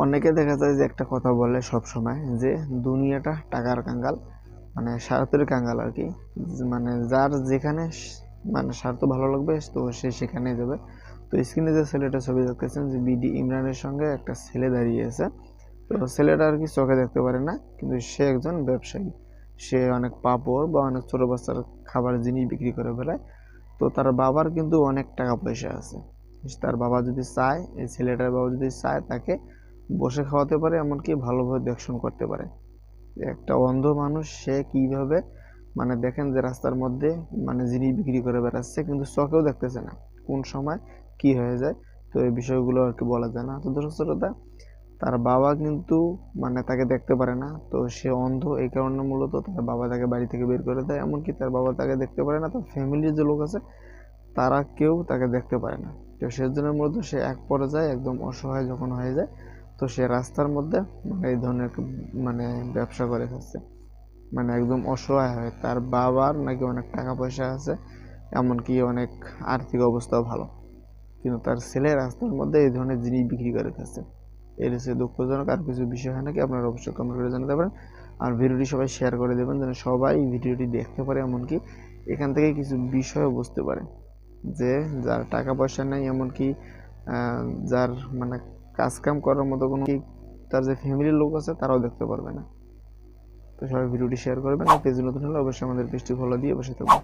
অনেকে দেখা যায় যে একটা কথা বলে সব সময় যে দুনিয়াটা টাকার কাঙ্গাল, মানে স্বার্থের কাঙ্গাল আর কি। মানে যার যেখানে মানে স্বার্থ ভালো লাগবে তো সে সেখানেই যাবে। তো স্ক্রিনে যে ছেলেটা ছবি দেখতেছেন যে বিডি ইমরানের সঙ্গে একটা ছেলে দাঁড়িয়ে আছে। তো ছেলেটা আর কি চোখে দেখতে পারে না, কিন্তু সে একজন ব্যবসায়ী। সে অনেক পাপড় বা অনেক ছোট বাচ্চার খাবার জিনিস বিক্রি করে বেড়ায়। তো তার বাবার কিন্তু অনেক টাকা পয়সা আছে। তার বাবা যদি চায়, এই ছেলেটার বাবা যদি চায়, তাকে বসে খাওয়াতে পারে, এমনকি ভালোভাবে দেখশন করতে পারে। একটা অন্ধ মানুষ সে কিভাবে, মানে দেখেন যে রাস্তার মধ্যে মানে জিনিস বিক্রি করে বেড়াচ্ছে, কিন্তু চোখেও দেখতেছে না কোন সময় কি হয়ে যায়। তো এই বিষয়গুলো আর কি বলা যায় না। তো দর্শক শ্রোতা, তার বাবা কিন্তু মানে তাকে দেখতে পারে না, তো সে অন্ধ। এই কারণে মূলত তার বাবা তাকে বাড়ি থেকে বের করে দেয়, এমনকি তার বাবা তাকে দেখতে পারে না, তার ফ্যামিলির যে লোক আছে তারা কেউ তাকে দেখতে পারে না। তো সেজন্য মূলত সে এক পর্যায়ে একদম অসহায় যখন হয়ে যায়, তো সে রাস্তার মধ্যে মানে এই ধরনের মানে ব্যবসা করে খাচ্ছে। মানে একদম অসহায় হয়। তার বাবার নাকি অনেক টাকা পয়সা আছে, এমনকি অনেক আর্থিক অবস্থাও ভালো, কিন্তু তার ছেলে রাস্তার মধ্যে এই ধরনের জিনিস বিক্রি করে খাচ্ছে। এর হচ্ছে দুঃখজনক। আর কিছু বিষয় হয় নাকি আপনারা অবশ্যই কমেন্ট করে জানাতে পারেন। আর ভিডিওটি সবাই শেয়ার করে দেবেন যেন সবাই ভিডিওটি দেখতে পারে, এমনকি এখান থেকে কিছু বিষয়ও বুঝতে পারে যে যার টাকা পয়সা নেই, এমনকি যার মানে কাজ কাম করার মতো কোনো, তার যে ফ্যামিলির লোক আছে তারাও দেখতে পারবে না। তো সবাই ভিডিওটি শেয়ার করবেন। আর পেজে নতুন হলে অবশ্যই আমাদের পেজটি ফলো দিয়ে বসে থাকবেন।